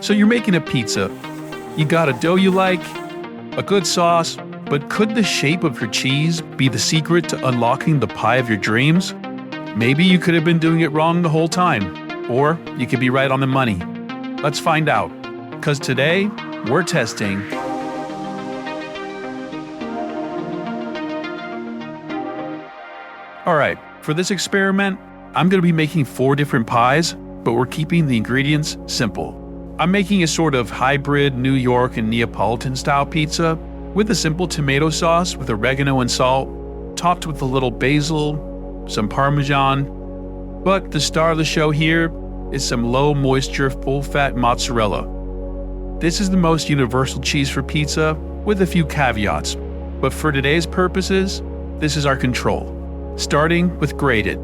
So you're making a pizza. You got a dough you like, a good sauce, but could the shape of your cheese be the secret to unlocking the pie of your dreams? Maybe you could have been doing it wrong the whole time, or you could be right on the money. Let's find out, because today we're testing Alright, for this experiment, I'm going to be making 4 different pies, but we're keeping the ingredients simple. I'm making a sort of hybrid New York and Neapolitan style pizza with a simple tomato sauce with oregano and salt, topped with a little basil, some Parmesan. But the star of the show here is some low moisture, full fat mozzarella. This is the most universal cheese for pizza with a few caveats, but for today's purposes, this is our control. Starting with grated.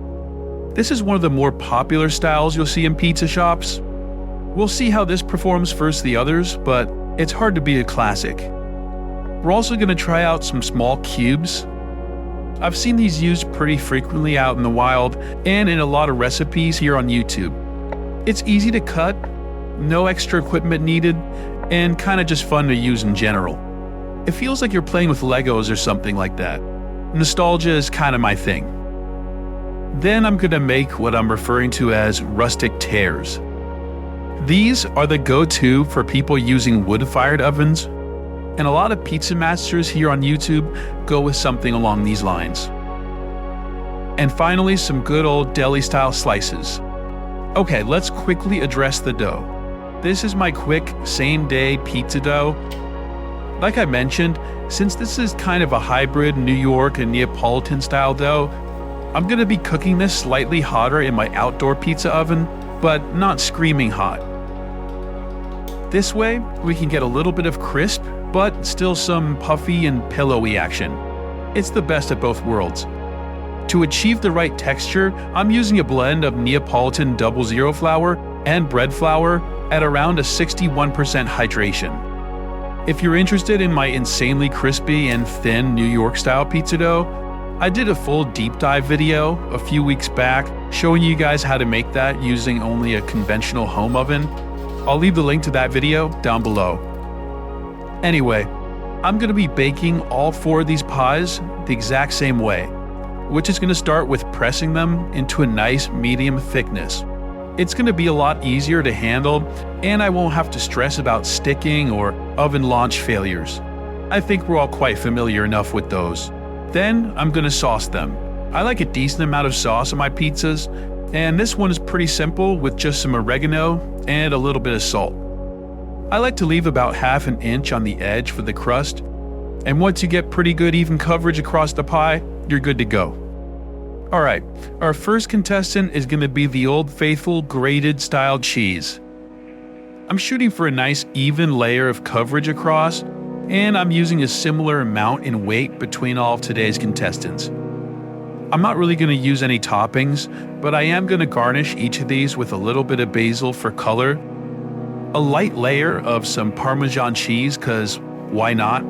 This is one of the more popular styles you'll see in pizza shops. We'll see how this performs versus the others, but it's hard to beat a classic. We're also going to try out some small cubes. I've seen these used pretty frequently out in the wild and in a lot of recipes here on YouTube. It's easy to cut, no extra equipment needed, and kind of just fun to use in general. It feels like you're playing with Legos or something like that. Nostalgia is kind of my thing. Then I'm going to make what I'm referring to as rustic tears. These are the go-to for people using wood-fired ovens, and a lot of pizza masters here on YouTube go with something along these lines. And finally, some good old deli-style slices. Okay, let's quickly address the dough. This is my quick, same-day pizza dough. Like I mentioned, since this is kind of a hybrid New York and Neapolitan style dough, I'm going to be cooking this slightly hotter in my outdoor pizza oven, but not screaming hot. This way, we can get a little bit of crisp, but still some puffy and pillowy action. It's the best of both worlds. To achieve the right texture, I'm using a blend of Neapolitan 00 flour and bread flour at around a 61% hydration. If you're interested in my insanely crispy and thin New York style pizza dough, I did a full deep dive video a few weeks back showing you guys how to make that using only a conventional home oven. I'll leave the link to that video down below. Anyway, I'm going to be baking all 4 of these pies the exact same way, which is going to start with pressing them into a nice medium thickness. It's going to be a lot easier to handle, and I won't have to stress about sticking or oven launch failures. I think we're all quite familiar enough with those. Then I'm going to sauce them. I like a decent amount of sauce on my pizzas, and this one is pretty simple with just some oregano and a little bit of salt. I like to leave about ½ an inch on the edge for the crust, and once you get pretty good even coverage across the pie, you're good to go. Alright, our first contestant is going to be the old faithful grated style cheese. I'm shooting for a nice even layer of coverage across, and I'm using a similar amount in weight between all of today's contestants. I'm not really going to use any toppings, but I am going to garnish each of these with a little bit of basil for color, a light layer of some Parmesan cheese, cause why not?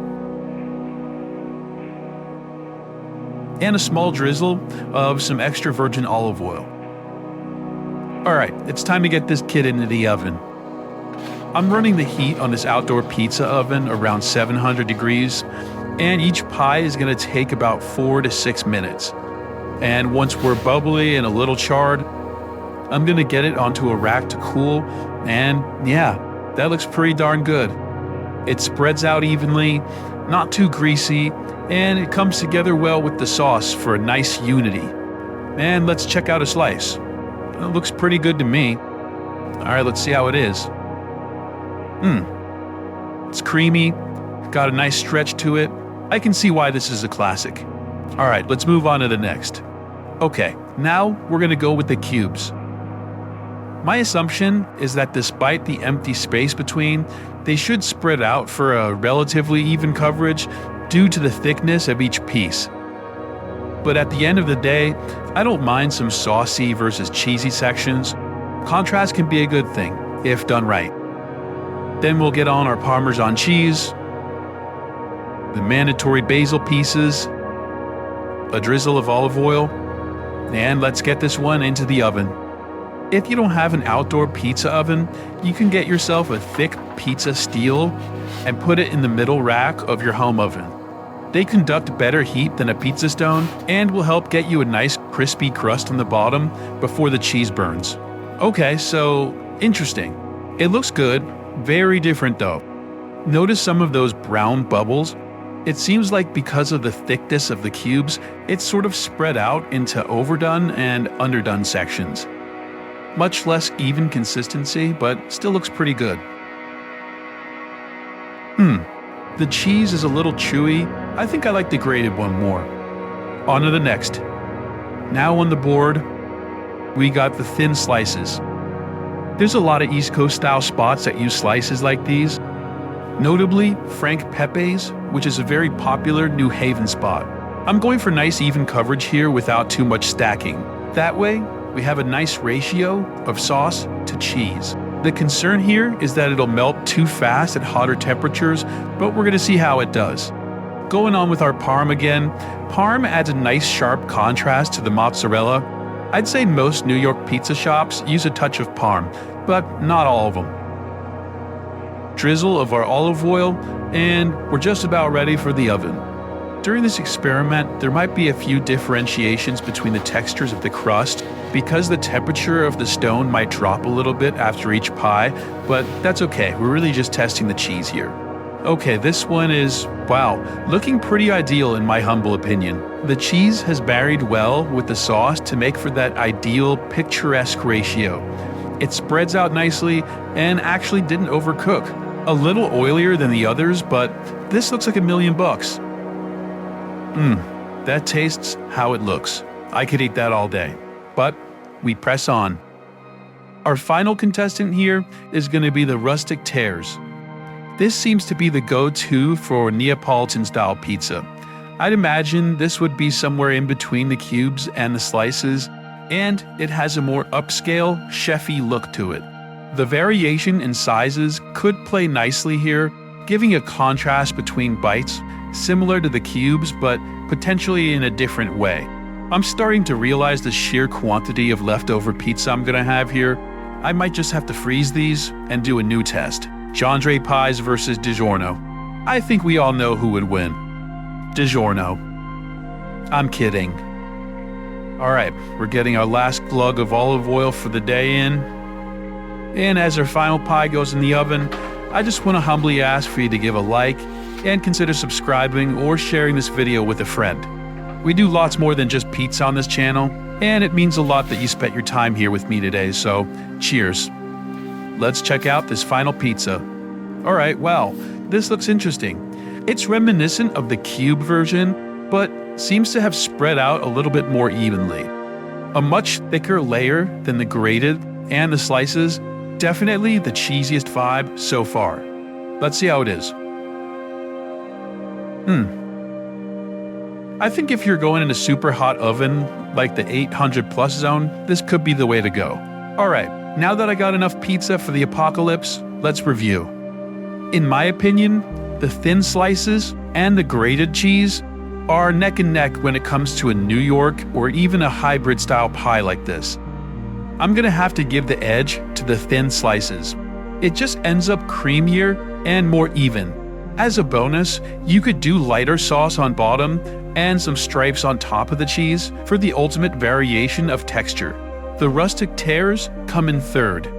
And a small drizzle of some extra virgin olive oil. Alright, it's time to get this kid into the oven. I'm running the heat on this outdoor pizza oven around 700 degrees, and each pie is going to take about 4 to 6 minutes. And once we're bubbly and a little charred, I'm going to get it onto a rack to cool, and yeah, that looks pretty darn good. It spreads out evenly, not too greasy, and it comes together well with the sauce for a nice unity. And let's check out a slice. It looks pretty good to me. Alright, let's see how it is. It's creamy, got a nice stretch to it. I can see why this is a classic. Alright, let's move on to the next. Okay, now we're going to go with the cubes. My assumption is that despite the empty space between, they should spread out for a relatively even coverage due to the thickness of each piece. But at the end of the day, I don't mind some saucy versus cheesy sections. Contrast can be a good thing, if done right. Then we'll get on our Parmesan cheese, the mandatory basil pieces, a drizzle of olive oil, and let's get this one into the oven. If you don't have an outdoor pizza oven, you can get yourself a thick pizza steel and put it in the middle rack of your home oven. They conduct better heat than a pizza stone and will help get you a nice crispy crust on the bottom before the cheese burns. Okay, so interesting. It looks good, very different though. Notice some of those brown bubbles? It seems like because of the thickness of the cubes, it's sort of spread out into overdone and underdone sections. Much less even consistency, but still looks pretty good. The cheese is a little chewy. I think I like the grated one more. On to the next. Now on the board, we got the thin slices. There's a lot of East Coast style spots that use slices like these. Notably, Frank Pepe's, which is a very popular New Haven spot. I'm going for nice even coverage here without too much stacking. That way, we have a nice ratio of sauce to cheese. The concern here is that it'll melt too fast at hotter temperatures, but we're gonna see how it does. Going on with our parm again, parm adds a nice sharp contrast to the mozzarella. I'd say most New York pizza shops use a touch of parm, but not all of them. Drizzle of our olive oil, and we're just about ready for the oven. During this experiment, there might be a few differentiations between the textures of the crust because the temperature of the stone might drop a little bit after each pie, but that's okay, we're really just testing the cheese here. Okay, this one is, wow, looking pretty ideal in my humble opinion. The cheese has married well with the sauce to make for that ideal picturesque ratio. It spreads out nicely and actually didn't overcook. A little oilier than the others, but this looks like $1,000,000. That tastes how it looks. I could eat that all day. But we press on. Our final contestant here is going to be the Rustic Tears. This seems to be the go-to for Neapolitan-style pizza. I'd imagine this would be somewhere in between the cubes and the slices, and it has a more upscale, chefy look to it. The variation in sizes could play nicely here, giving a contrast between bites, similar to the cubes, but potentially in a different way. I'm starting to realize the sheer quantity of leftover pizza I'm gonna have here. I might just have to freeze these and do a new test. Giandre pies versus DiGiorno. I think we all know who would win. DiGiorno. I'm kidding. Alright, we're getting our last glug of olive oil for the day in. And as our final pie goes in the oven, I just want to humbly ask for you to give a like and consider subscribing or sharing this video with a friend. We do lots more than just pizza on this channel, and it means a lot that you spent your time here with me today, so cheers. Let's check out this final pizza. Alright, wow, this looks interesting. It's reminiscent of the cube version, but seems to have spread out a little bit more evenly. A much thicker layer than the grated and the slices, definitely the cheesiest vibe so far. Let's see how it is. I think if you're going in a super hot oven, like the 800 plus zone, this could be the way to go. Alright, now that I got enough pizza for the apocalypse, let's review. In my opinion, the thin slices and the grated cheese are neck and neck when it comes to a New York or even a hybrid style pie like this. I'm gonna have to give the edge to the thin slices. It just ends up creamier and more even. As a bonus, you could do lighter sauce on bottom and some stripes on top of the cheese for the ultimate variation of texture. The Rustic Tears come in third.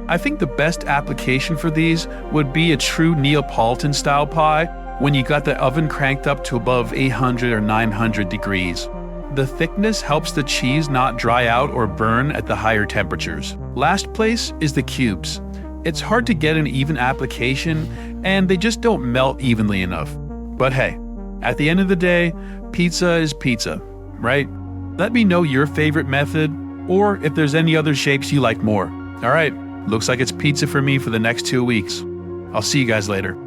I think the best application for these would be a true Neapolitan style pie when you got the oven cranked up to above 800 or 900 degrees. The thickness helps the cheese not dry out or burn at the higher temperatures. Last place is the cubes. It's hard to get an even application, and they just don't melt evenly enough. But hey, at the end of the day, pizza is pizza, right? Let me know your favorite method, or if there's any other shapes you like more. Alright, looks like it's pizza for me for the next 2 weeks. I'll see you guys later.